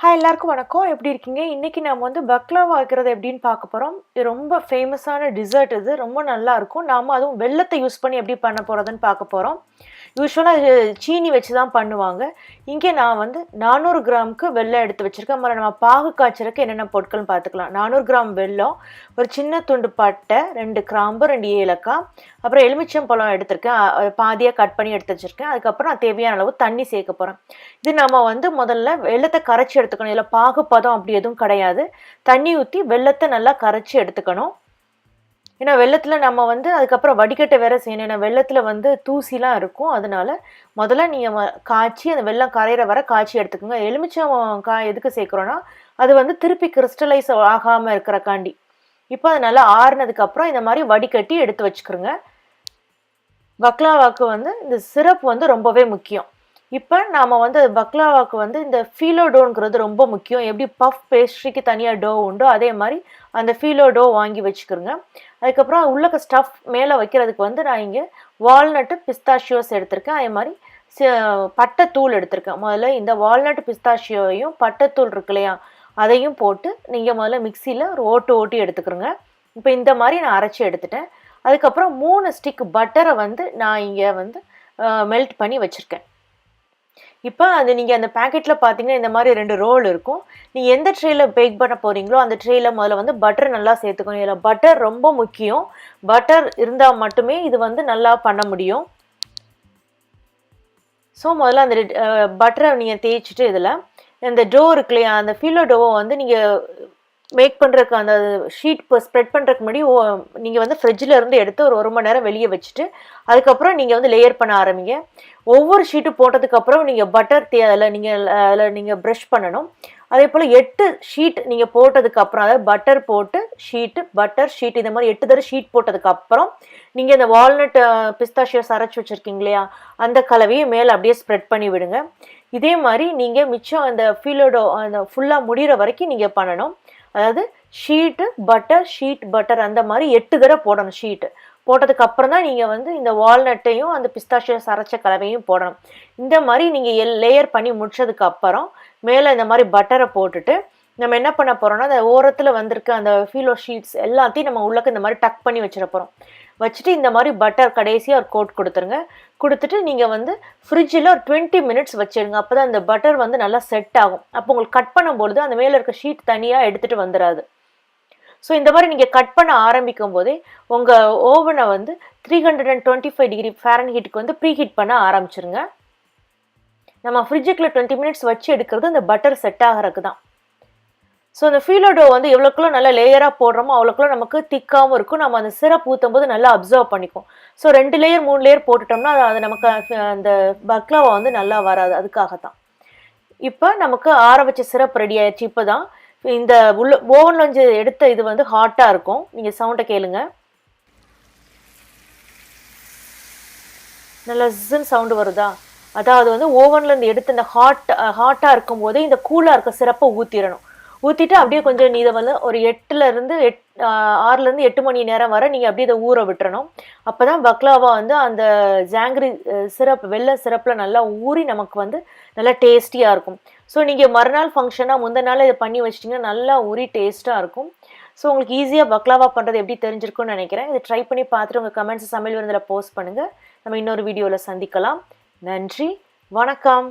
Hi எல்லாருக்கும் வணக்கம். எப்படி இருக்கீங்க? இன்னைக்கு நாம பக்லாவா வைக்கிறது எப்படின்னு பார்க்க போறோம். இது ரொம்ப ஃபேமஸான டிசர்ட் இது. ரொம்ப நல்லா இருக்கும். நாம அதுவும் வெல்லத்தை யூஸ் பண்ணி எப்படி பண்ண போறதுன்னு பார்க்க போறோம். யூசுவலா இது சீனி வச்சு தான் பண்ணுவாங்க. இங்கே நான் 400 கிராமுக்கு வெல்லம் எடுத்து வச்சிருக்கேன். முதல்ல நம்ம பாகு காய்ச்சறதுக்கு என்னென்ன பொருட்கள்னு பார்த்துக்கலாம். 400 கிராம் வெல்லம், ஒரு சின்ன துண்டு பட்டை, 2 கிராம்பு, 2 ஏலக்காய், அப்புறம் எலுமிச்சம்பழம் எடுத்திருக்கேன். பாதியாக கட் பண்ணி எடுத்து வச்சிருக்கேன். அதுக்கப்புறம் நான் தேவையான அளவு தண்ணி சேர்க்க போகிறேன். இது நம்ம முதல்ல வெல்லத்தை கரைச்சி எடுத்துக்கணும். இதில் பாகுப்பதம் அப்படி எதுவும் கிடையாது. தண்ணி ஊற்றி வெல்லத்தை நல்லா கரைச்சி எடுத்துக்கணும். ஏன்னா வெள்ளத்தில் நம்ம அதுக்கப்புறம் வடிகட்ட வேற செய்யணும். ஏன்னா வெள்ளத்தில் தூசிலாம் இருக்கும். அதனால முதல்ல நீங்கள் காய்ச்சி அந்த வெள்ளம் கரையிற வர காய்ச்சி எடுத்துக்கோங்க. எலுமிச்சம் எதுக்கு சேர்க்குறோன்னா அது திருப்பி கிறிஸ்டலைஸ் ஆகாமல் இருக்கிறக்காண்டி. இப்போ அது நல்லா ஆறுனதுக்கப்புறம் இந்த மாதிரி வடிகட்டி எடுத்து வச்சுக்கிறோங்க. பக்லாவாக்கு இந்த சிரப் ரொம்பவே முக்கியம். இப்போ நாம் பக்லாவாக்கு இந்த ஃபீலோ டோங்கிறது ரொம்ப முக்கியம். எப்படி பஃப் பேஸ்ட்ரிக்கு தனியாக டோ உண்டோ அதே மாதிரி அந்த ஃபீலோ டோ வாங்கி வச்சுக்கிறோங்க. அதுக்கப்புறம் உள்ளக்க ஸ்டஃப் மேலே வைக்கிறதுக்கு நான் இங்கே வால்நட்டு பிஸ்தாஷியோஸ் எடுத்திருக்கேன். அதே மாதிரி பட்டைத்தூள் எடுத்திருக்கேன். முதல்ல இந்த வால்நட் பிஸ்தாஷியோவையும் பட்டைத்தூள் இருக்கு இல்லையா, அதையும் போட்டு நீங்கள் முதல்ல மிக்சியில் ஒரு ஓட்டி எடுத்துக்கிறோங்க. இப்போ இந்த மாதிரி நான் அரைச்சி எடுத்துட்டேன். அதுக்கப்புறம் 3 ஸ்டிக் பட்டரை நான் இங்கே மெல்ட் பண்ணி வச்சுருக்கேன். இப்போ அது நீங்கள் அந்த பேக்கெட்டில் பார்த்தீங்கன்னா இந்த மாதிரி 2 ரோல் இருக்கும். நீங்கள் எந்த ட்ரேயில் பேக் பண்ண போகிறீங்களோ அந்த ட்ரேயில் முதல்ல பட்டர் நல்லா சேர்த்துக்கணும். இதில் பட்டர் ரொம்ப முக்கியம். பட்டர் இருந்தால் மட்டுமே இது நல்லா பண்ண முடியும். ஸோ முதல்ல அந்த பட்டரை நீங்கள் தேய்ச்சிட்டு இதில் இந்த டோ இருக்கு இல்லையா, அந்த ஃபீலோ டோவை நீங்கள் மேக் பண்ணுறதுக்கு அந்த ஷீட் இப்போ ஸ்ப்ரெட் பண்ணுறதுக்கு முன்னாடி நீங்கள் ஃப்ரிட்ஜில் இருந்து எடுத்து ஒரு 1 மணி நேரம் வெளியே வச்சுட்டு அதுக்கப்புறம் நீங்கள் லேயர் பண்ண ஆரம்பிங்க. ஒவ்வொரு ஷீட்டு போட்டதுக்கப்புறம் நீங்கள் பட்டர் அதில் நீங்கள் ப்ரஷ் பண்ணணும். அதே போல் 8 ஷீட் நீங்கள் போட்டதுக்கப்புறம், அதாவது பட்டர் போட்டு ஷீட்டு பட்டர் ஷீட் இந்த மாதிரி 8 தடவை ஷீட் போட்டதுக்கப்புறம் நீங்கள் இந்த வால்நட் பிஸ்தாஷியோஸ் அரைச்சி வச்சுருக்கீங்க இல்லையா, அந்த கலவையை மேலே அப்படியே ஸ்ப்ரெட் பண்ணி விடுங்க. இதே மாதிரி நீங்கள் மிச்சம் அந்த ஃபீலோடோ அந்த ஃபுல்லாக முடிகிற வரைக்கும் நீங்கள் பண்ணணும். அதாவது ஷீட்டு பட்டர் அந்த மாதிரி 8 தடவை போடணும். ஷீட்டு போட்டதுக்கு அப்புறம் தான் நீங்கள் இந்த வால்நட்டையும் அந்த பிஸ்தாஷியோஸ் அரைச்ச கலவையும் போடணும். இந்த மாதிரி நீங்கள் லேயர் பண்ணி முடிச்சதுக்கு அப்புறம் மேலே இந்த மாதிரி பட்டரை போட்டுட்டு நம்ம என்ன பண்ண போகிறோம்னா, அந்த ஓரத்தில் வந்திருக்க அந்த ஃபீலோ ஷீட்ஸ் எல்லாத்தையும் நம்ம உள்ளக்க இந்த மாதிரி டக் பண்ணி வச்சிட போகிறோம். வச்சுட்டு இந்த மாதிரி பட்டர் கடைசியாக ஒரு கோட் கொடுத்துருங்க. கொடுத்துட்டு நீங்கள் ஃப்ரிட்ஜில் ஒரு 20 மினிட்ஸ் வச்சிடுங்க. அப்போ தான் அந்த பட்டர் நல்லா செட் ஆகும். அப்போ உங்களுக்கு கட் பண்ணும்பொழுது அந்த மேலே இருக்க ஷீட் தனியாக எடுத்துகிட்டு வந்துடாது. ஸோ இந்த மாதிரி நீங்கள் கட் பண்ண ஆரம்பிக்கும் போதே உங்கள் ஓவனை 325 டிகிரி ஃபாரன்ஹீட்டுக்கு ப்ரீஹீட் பண்ண ஆரம்பிச்சிருங்க. நம்ம ஃப்ரிட்ஜுக்குள்ளே 20 மினிட்ஸ் வச்சு எடுக்கிறது அந்த பட்டர் செட் ஆகிறதுக்கு தான். ஸோ அந்த ஃபீலோ டோ எவ்வளோக்குள்ள நல்லா லேயராக போடுறோமோ அவ்வளோக்குள்ள நமக்கு திக்காகவும் இருக்கும். நம்ம அந்த சிரப் ஊற்றும் போது நல்லா அப்சர்வ் பண்ணிக்கும். ஸோ 2 லேயர் 3 லேயர் போட்டுட்டோம்னா அது நமக்கு அந்த பக்லாவா நல்லா வராது. அதுக்காகத்தான். இப்போ நமக்கு ஆற வச்ச சிரப் ரெடி ஆயிடுச்சு. இப்போ தான் இந்த ஓவன்ல எடுத்த இது ஹாட்டாக இருக்கும். நீங்கள் சவுண்டை கேளுங்க. நல்லா ஜின்னு சவுண்டு வருதா? அதாவது ஓவன்லேருந்து எடுத்து இந்த ஹாட்டாக இருக்கும் போதே இந்த கூலாக இருக்க சிரப்பை ஊற்றிடணும். ஊற்றிட்டு அப்படியே கொஞ்சம் இதை ஒரு 6லேருந்து 8 மணி நேரம் வரை நீங்கள் அப்படியே இதை ஊற விட்டுறணும். அப்போ தான் பக்லாவா அந்த ஜாங்கரி சிரப் வெள்ளை சிரப்பில் நல்லா ஊறி நமக்கு நல்லா டேஸ்டியாக இருக்கும். ஸோ நீங்கள் மறுநாள் ஃபங்க்ஷனாக முந்தின நாள் இதை பண்ணி வச்சிட்டிங்கன்னா நல்லா ஊறி டேஸ்ட்டாக இருக்கும். ஸோ உங்களுக்கு ஈஸியாக பக்லாவா பண்ணுறது எப்படி தெரிஞ்சிருக்கும்னு நினைக்கிறேன். இதை ட்ரை பண்ணி பார்த்துட்டு உங்கள் கமெண்ட்ஸ் சமையல் விருந்தில் போஸ்ட் பண்ணுங்கள். நம்ம இன்னொரு வீடியோவில் சந்திக்கலாம். நன்றி, வணக்கம்.